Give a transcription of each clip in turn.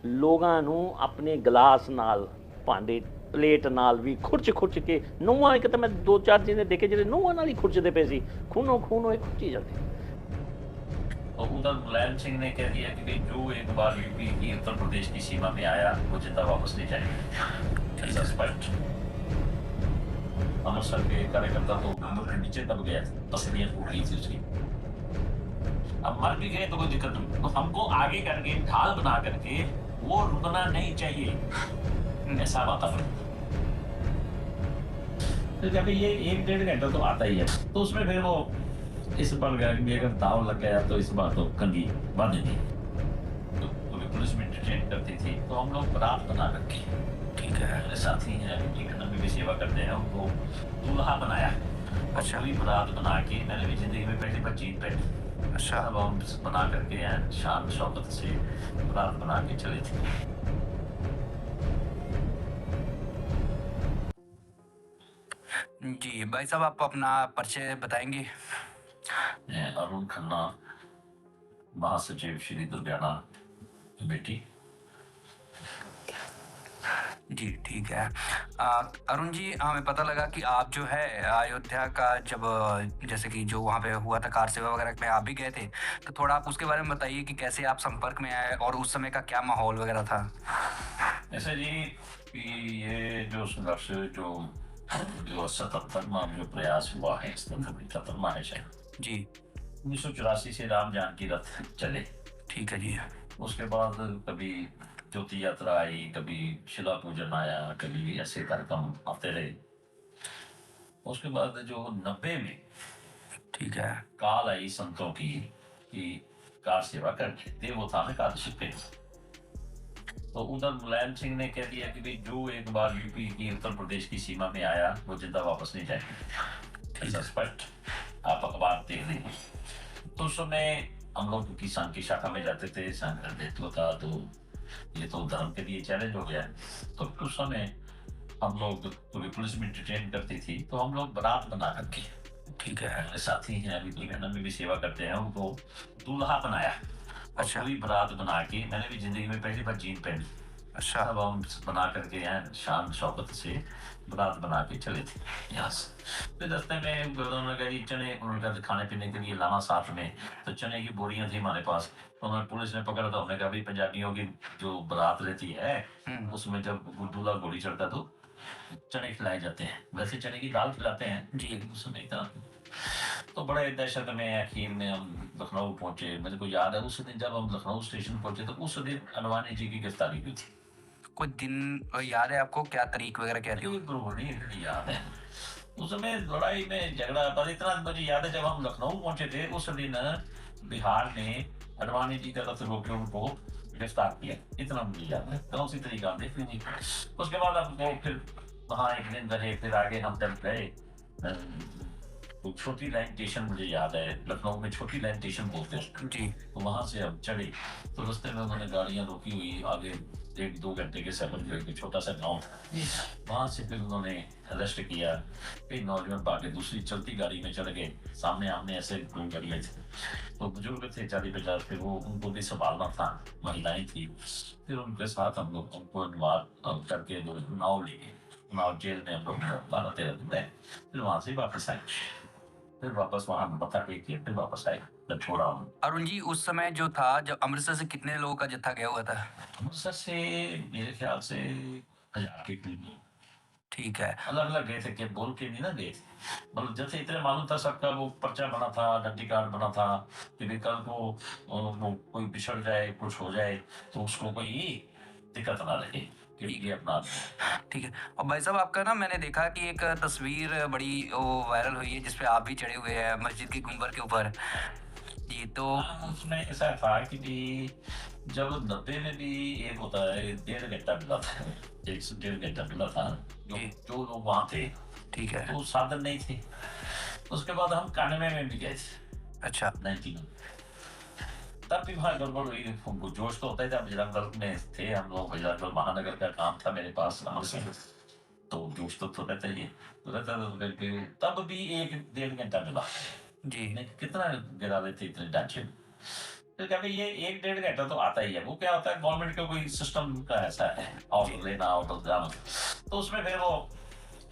ਲੋਕਾਂ ਨੂੰ ਆਪਣੇ ਗਲਾਸ ਨਾਲ, ਭਾਂਡੇ ਪਲੇਟ ਨਾਲ ਵੀ ਖੁਰਚ ਕੇ ਨੂੰਹਾਂ, ਇੱਕ ਤਾਂ ਮੈਂ 2-4 ਜਿਹਨੇ ਦੇਖੇ ਜਿਹੜੇ ਨੂੰਹਾਂ ਨਾਲ ਹੀ ਖੁਰਚਦੇ ਪਏ ਸੀ, ਖੂਨੋ ਖੂਨ ਹੋਏ ਖੁਰਚੀ ਜਾਂਦੇ। तो उधर मुलायम सिंह ने कह दिया कि भाई जो एक बार यूपी की उत्तर प्रदेश की सीमा में आया वो जिंदा वापस नहीं जाएगा। ऐसा स्पष्ट। अमृतसर के कार्यकर्ता तो घुंघरू के नीचे दब गया था, तस्वीरें टूट गई थी उसकी। अब मर भी गए तो कोई दिक्कत नहीं, तो हमको आगे करके ढाल बना करके वो रुकना नहीं चाहिए, ऐसा वातावरण। तो जब ये 1-1.5 घंटा तो आता ही है, तो उसमें फिर वो इस बार गया कि अगर दाव लग गया तो इस बार तो कंगी बांध दी। तो पुलिस में डिटेन करती थी, तो हम लोग बारात बना रखे, ठीक है, मेरे साथी हैं इकोनॉमी में सेवा करते हैं, उनको दूल्हा बनाया। अच्छा। पूरी बारात बना के मैंने भी जिंदगी में पहली बार जीत पहनी। अच्छा। अब हम बना करके हैं शान शौकत से बारात बना के चले थे। जी भाई साहब, आप अपना परिचय बताएंगे? मैं अरुण खन्ना, महासचिव श्री दुर्गाना बेटी। जी ठीक है। अरुण जी, हमें पता लगा कि आप जो है अयोध्या का, जब जैसे कि जो वहाँ पे हुआ था कार सेवा वगैरह में आप भी गए थे, तो थोड़ा आप उसके बारे में बताइए कि कैसे आप संपर्क में आए और उस समय का क्या माहौल वगैरह था। ऐसा जी कि ये जो संघर्ष जो 77 में जो प्रयास हुआ है, 77 में है शायद जी, 1984 से राम जानकी रथ चले, ठीक है जी। उसके बाद कभी ज्योति यात्रा आई, कभी शिला पूजन आया, कभी ऐसे कार्यक्रम आते रहे। उसके बाद जो 90 में, ठीक है, काल आई संतों की कि कार सेवा करके थे, वो था एकादशी पे। तो उधर मुलायम सिंह ने कह दिया कि भाई जो एक बार यूपी की उत्तर प्रदेश की सीमा में आया वो जिंदा वापस नहीं जाएगा। ऐसा स्पष्ट, आप अखबार देख लीजिए। तो उस समय हम लोग किसान की शाखा में जाते थे, नेतृत्व था, तो ये तो धर्म के लिए चैलेंज हो गया। तो उस समय हम लोग, क्योंकि पुलिस में डिटेन करती थी, तो हम लोग बारात बना करके, ठीक है, मेरे साथी हैं अभी इकोनॉमी में भी सेवा करते हैं, उनको दूल्हा बनाया। अच्छा। पूरी बारात बना के मैंने भी जिंदगी में पहली बार जीन पहनी। अच्छा। अब हम बना करके हैं शान शौकत से बारात बना के चले थे यहाँ से। फिर रास्ते में उन्होंने कहा जी चने, उन्होंने कहा खाने पीने के लिए लाना साथ में, तो चने की बोरियां थी हमारे पास। तो उन्होंने, पुलिस ने पकड़ा, तो हमने कहा भाई पंजाबियों की जो बारात रहती है उसमें जब दूल्हा घोड़ी चढ़ता तो चने खिलाए जाते हैं, वैसे चने की दाल खिलाते हैं जी, उस समय था। तो बड़े दहशत में आखिर में हम लखनऊ पहुंचे। मेरे को याद है उस दिन जब हम लखनऊ स्टेशन पहुंचे तो उस दिन अडवाणी जी की गिरफ्तारी हुई थी। कोई दिन याद है आपको, क्या तारीख वगैरह क्या थी? नहीं याद है उस समय लड़ाई में झगड़ा, पर इतना मुझे याद है जब हम लखनऊ पहुंचे थे उस दिन बिहार ने अडवाणी जी तरफ से रोके उनको गिरफ्तार किया, इतना मुझे याद है। तो उसी तरीका देख लीजिए। उसके बाद अब फिर वहाँ एक दिन रहे, फिर आगे हम जब गए तो छोटी लाइन स्टेशन मुझे याद है, लखनऊ में छोटी लाइन स्टेशन बोलते हैं जी। तो वहां से हम चढ़े, तो रास्ते में उन्होंने गाड़ियां रोकी हुई, आगे 1-2 घंटे के सफर जो एक छोटा सा गांव था, वहां से फिर उन्होंने अरेस्ट किया। फिर नौजवान भागे, दूसरी चलती गाड़ी में चढ़ गए, सामने आमने ऐसे घूम कर गए थे। तो बुजुर्ग थे 40-50, फिर वो उनको भी संभालना था, महिलाएं थी। फिर उनके साथ हम लोग उनको अनुवाद करके नाव ले गए, नाव जेल में हम लोग 12-13 दिन रहे। फिर वहां से वापस आए, फिर वापस वहां बता के फिर वापस आए जब छोड़ा हूँ। अरुण जी, उस समय जो था, जब अमृतसर से कितने लोगों का जत्था गया हुआ था? अमृतसर से मेरे ख्याल से 1000 के करीब, ठीक है, अलग अलग गए थे, कि बोल के नहीं ना गए थे, मतलब जैसे इतने मालूम था सबका, वो पर्चा बना था, आइडेंटिटी कार्ड बना था कि कल को वो कोई बिछड़ जाए, कुछ हो जाए तो उसको कोई दिक्कत ना रहे, कि ये अपना। ठीक है। और भाई साहब, आपका ना मैंने देखा कि एक तस्वीर बड़ी वो वायरल हुई है जिसपे आप भी चढ़े हुए हैं मस्जिद की गुंबर के ऊपर जी। तो उसमें ऐसा था कि भी जब 90 में भी एक होता है 1.5 घंटा मिला था, 1 से 1.5 घंटा मिला था, जो लोग वहाँ थे, ठीक है, तो साधन नहीं थे। उसके बाद हम 91 में भी गए थे। अच्छा, 19 में, तब भी वहाँ गड़बड़ हुई। जोश तो होता ही था, बजरंग दल में थे हम लोग, बजरंग दल महानगर का काम था मेरे पास, तो जोश तो रहता ही है, तो रहता था। तब भी 1-1.5 घंटा मिला जी। कितना गिरा रहे थे इतने ढांचे में। तो क्या भाई ये 1-1.5 घंटा तो आता ही है। वो क्या होता है, गवर्नमेंट का कोई सिस्टम का ऐसा है, ऑर्डर लेना ऑर्डर जाना, तो उसमें फिर वो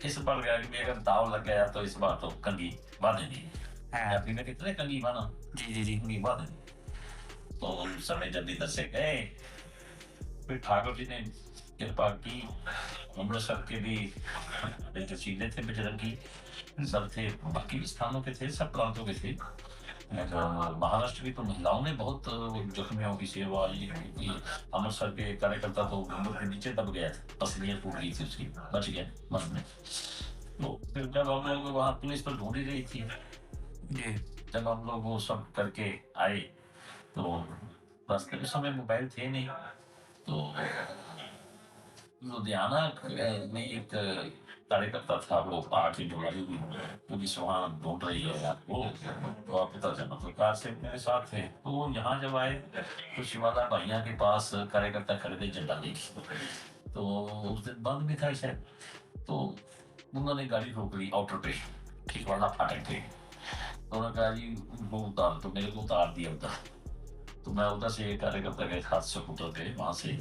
इस पड़ गया कि अगर दाव लग गया तो इस बार तो कंगी बांधेंगे। हाँ। अभी में कितने कंगी बाना, जी जी जी। कंगी बांधेंगे। तो उस समय जब इधर से गए, फिर ठाकुर जी ने कृपा की। अमृतसर के भी जो चीले थे बजरंगी सब थे, बाकी भी स्थानों के थे, सब प्रांतों के थे। और महाराष्ट्र की तो महिलाओं ने बहुत जख्मियों की सेवा ये की। अमृतसर के कार्यकर्ता तो गंगों के नीचे दब गया था, पसलियां टूट गई थी उसकी, बच गया मन में। तो फिर जब हम लोग वहाँ पुलिस तो ढूंढ ही रही थी, जी। जब हम लोग वो सब करके आए तो रास्ते में समय मोबाइल थे नहीं, तो लुधियाना में एक कार्यकर्ता था, वो आके बोला कि पुलिस वहाँ ढूंढ रही है आपको, तो आप पता चला। तो कार से मेरे साथ थे, तो वो यहाँ जब आए तो शिवाला भैया के पास कार्यकर्ता खड़े थे झंडा लेके। तो उस दिन बंद भी था शायद, तो उन्होंने गाड़ी रोक ली आउटर पे, ठीक वाला फाटक पे। तो उन्होंने कहा जी उनको उतार, तो मेरे को उतार दिया उधर। तो मैं उधर से कार्यकर्ता के हाथ से उतर गए वहाँ से,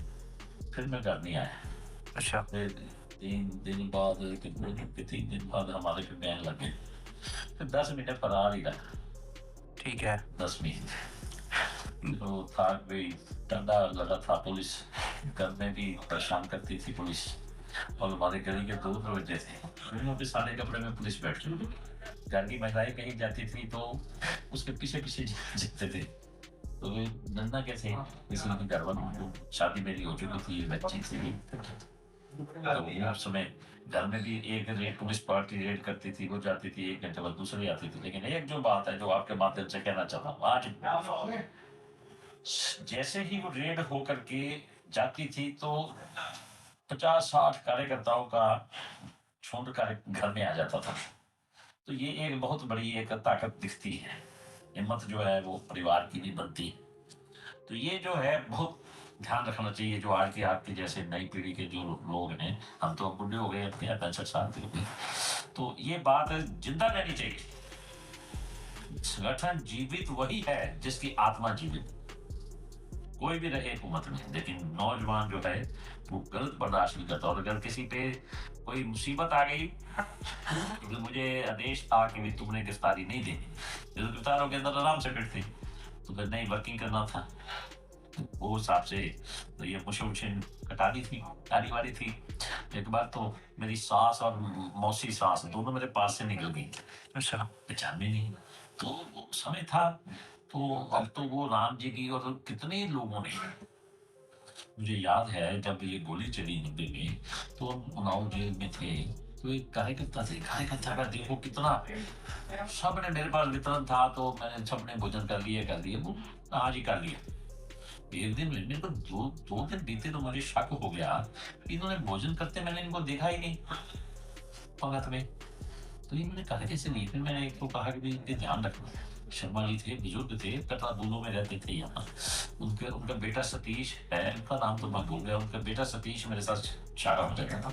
फिर मैं घर नहीं आया। अच्छा। फिर 3 दिन बाद, कितने दिन के 3 दिन बाद हमारे पे बैन लग गए। फिर 10 मिनट फरार ही रहा, ठीक है। 10 मिनट तो था कोई ठंडा लगा था। पुलिस घर में भी परेशान करती थी पुलिस, और हमारे गली के 2 दरवाजे थे, उनमें पे सारे कपड़े में पुलिस बैठी हुई। घर की महिलाएं कहीं जाती थी तो उसके पीछे पीछे जाते थे। तो वे नन्ना कैसे किसी के घर वालों, शादी मेरी हो चुकी थी, बच्ची थी। तो उस समय घर में भी एक रेड पुलिस पार्टी रेड करती थी, वो जाती थी 1 घंटे बाद दूसरी आती थी। लेकिन एक जो बात है जो आपके माध्यम से कहना चाहता हूँ, आज जैसे ही वो रेड होकर के जाती थी तो 50-60 कार्यकर्ताओं का झुंड घर में आ जाता था। तो ये एक बहुत बड़ी एक ताकत दिखती है, हिम्मत जो है वो परिवार की भी बनती है। तो ये जो है बहुत ध्यान रखना चाहिए, जो आज की जैसे नई पीढ़ी के जो लोग हैं, हम तो बुढ़े हो गए, अपने 65 साल के हो गए, तो ये बात जिंदा रहनी चाहिए। संगठन जीवित वही है जिसकी आत्मा जीवित, कोई भी रहे हुकूमत में। लेकिन नौजवान जो है वो गलत बर्दाश्त नहीं करता, और अगर किसी पे कोई मुसीबत आ गई तो मुझे आदेश था कि भी तुमने गिरफ्तारी नहीं देनी, जैसे गिरफ्तारों के अंदर आराम से बैठते, तो फिर नहीं वर्किंग करना था। वो हिसाब से तो ये मुश्किल कटा दी थी, गाड़ी वाली थी। एक बार तो मेरी सास और मौसी सास दोनों मेरे पास से निकल गई, अच्छा। पहचान में नहीं। तो वो समय था, तो अब तो वो राम जी की, और कितने लोगों ने, मुझे याद है जब ये गोली चली 90 में, तो हम उन्नाव जेल में थे। तो एक कार्यकर्ता थे, कार्यकर्ता का देखो कितना, सबने मेरे पास वितरण था तो मैंने सबने भोजन कर लिया, वो आज ही कर लिया। एक दिन मेरे को दो दिन बीते तो मुझे शक हो गया कि इन्होंने भोजन करते मैंने इनको देखा ही नहीं पंगत में। तो इन्होंने कहा कैसे नहीं, फिर मैंने एक को कहा कि इनके ध्यान रखना। शर्मा जी थे, बुजुर्ग थे, कटरा दूलों में रहते थे यहाँ। उनका बेटा सतीश है, उनका नाम तो मैं भूल गया, उनका बेटा सतीश मेरे साथ शाखा में रहता था।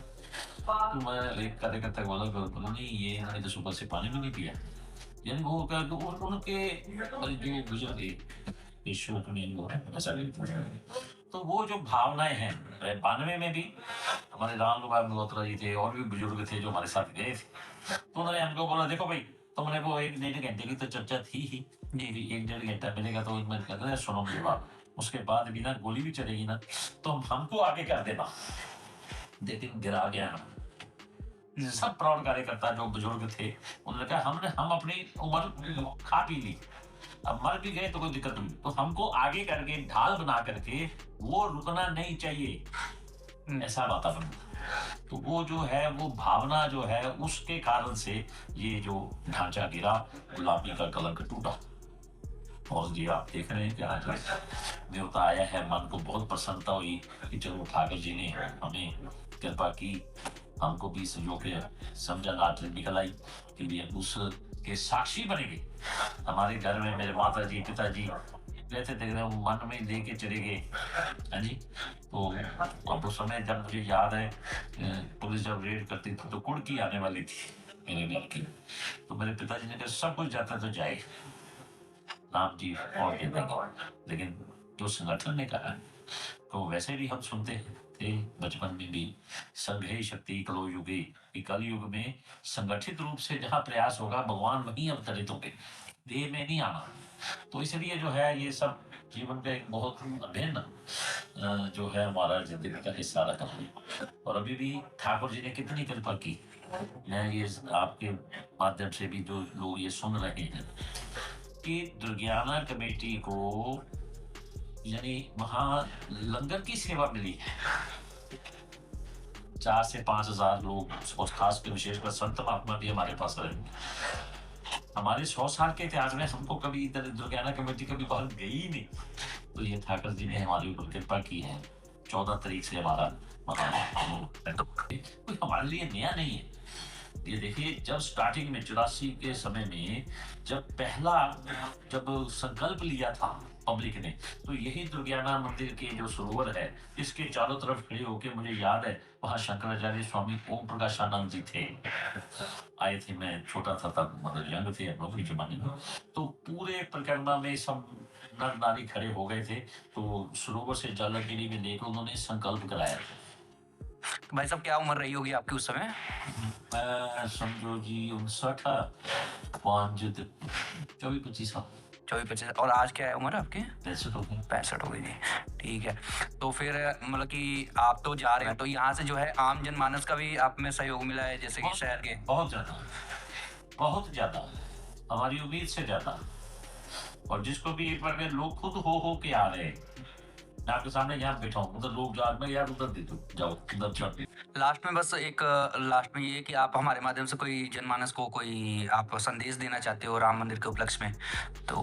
तो मैं एक कार्यकर्ता को बोला नहीं ये इन्होंने तो सुबह से पानी भी नहीं पिया, यानी वो उनके जो गुजर शोक में वो ऐसा तो वो जो भावनाएं हैं। 92 में भी हमारे राम गोपाल मल्होत्रा जी थे, और भी बुजुर्ग थे जो हमारे साथ गए थे। तो उन्होंने हमको बोला देखो भाई तुमने वो 1-1.5 घंटे की तो चर्चा थी ही जी, 1-1.5 घंटा मिलेगा तो मैं कहता है सुनो मेरी बात, उसके बाद भी ना गोली भी चलेगी ना तो हमको आगे कर देना। लेकिन गिरा गया सब प्राउड कार्यकर्ता जो बुजुर्ग थे, उन्होंने कहा हम अपनी उम्र खा पी ली, अब मर भी गए तो कोई दिक्कत नहीं, तो हमको आगे करके ढाल बना करके वो रुकना नहीं चाहिए, ऐसा वातावरण। तो वो जो है वो भावना जो है उसके कारण से ये जो ढांचा गिरा, गुलाबी का कलंक टूटा। और जी आप देख रहे हैं क्या न्योता आया है, मन को बहुत प्रसन्नता हुई कि चलो ठाकुर जी ने हमें कृपा की, हमको भी सहयोग समझा रात्रि निकल आई कि भी उस के साक्षी बनेंगे। हमारे घर में मेरे माता जी पिताजी रहते थे, मन में लेके चले गए। हाँ जी, तो अब उस समय जब मुझे याद है पुलिस जब रेड करती थी तो कुड़की आने वाली थी मेरे घर की, तो मेरे पिताजी ने कहा सब कुछ जाता तो जाए, राम जी और कह देंगे, लेकिन जो संगठन ने कहा तो वैसे भी हम सुनते थे बचपन में भी, संघे शक्ति कलो युगे, कि कल युग में संगठित रूप से जहाँ प्रयास होगा भगवान वहीं अवतरित होंगे, देह में नहीं आना। तो इसलिए जो है ये सब जीवन का एक बहुत अभिन्न जो है हमारा जिंदगी का हिस्सा रहा है। और अभी भी ठाकुर जी ने कितनी कृपा की, मैं ये आपके माध्यम से भी जो लोग ये सुन रहे हैं कि दुर्गियाना कमेटी को यानी वहाँ लंगर की सेवा मिली है। 4 से 5 हजार लोग, और खासकर विशेषकर संत महात्मा भी हमारे पास रहे। हमारे 100 साल के इतिहास में हमको कभी इधर दुर्गियाना कमेटी कभी बाहर गई ही नहीं। तो ये ठाकर जी ने हमारे ऊपर कृपा की है। 14 तारीख से हमारा कोई हमारे लिए नया नहीं है। ये देखिए, जब स्टार्टिंग में 84 के समय में जब संकल्प लिया था पब्लिक ने, तो यही दुर्गियाना मंदिर के जो सरोवर है इसके चारों तरफ खड़े होके मुझे याद है वहाँ शंकराचार्य स्वामी ओम प्रकाशानंद जी थे, आए थे। मैं छोटा था तब, मतलब यंग थे हम लोग के जमाने में। तो पूरे परिक्रमा में सब नर नारी खड़े हो गए थे, तो सरोवर से जल गिरी में लेकर उन्होंने संकल्प कराया। तो भाई साहब क्या उम्र रही होगी आपकी उस समय? समझो जी 59 24-25 साल। 24-25। और आज क्या है उम्र आपकी? 65 हो गई। 65 हो गई जी, ठीक है। तो फिर मतलब कि आप तो जा रहे हैं, तो यहाँ से जो है आम जनमानस का भी आप में सहयोग मिला है, जैसे कि शहर के? बहुत ज्यादा, हमारी उम्मीद से ज्यादा। और जिसको भी एक बार में लोग खुद हो के आ रहे हैं, मैं आपके सामने यहाँ बैठा हूँ, उधर लोग जा में यार उधर दे दो, जाओ उधर चढ़। लास्ट में बस एक लास्ट में ये कि आप हमारे माध्यम से कोई जनमानस को कोई आप संदेश देना चाहते हो राम मंदिर के उपलक्ष्य में, तो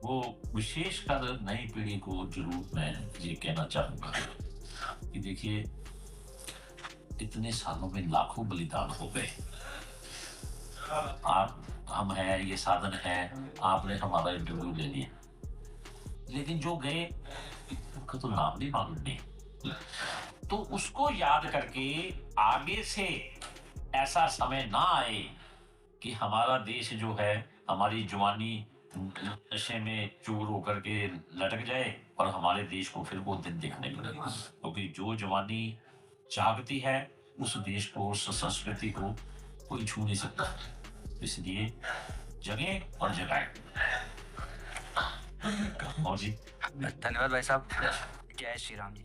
वो विशेषकर नई पीढ़ी को जरूर मैं ये कहना चाहूंगा कि देखिए, इतने सालों में लाखों बलिदान हो गए। हम हैं, ये साधन है, आपने हमारा इंटरव्यू ले लिया, लेकिन जो गए उनका तो नाम भी मालूम नहीं। तो उसको याद करके आगे से ऐसा समय ना आए कि हमारा देश जो है, हमारी जवानी नशे में चूर होकर के लटक जाए और हमारे देश को फिर वो दिन देखने मिले। क्योंकि जो जवानी जागती है उस देश को, उस संस्कृति को कोई छू नहीं सकता। इसलिए जगे और जगाए। और जी धन्यवाद भाई साहब। जय श्री राम जी।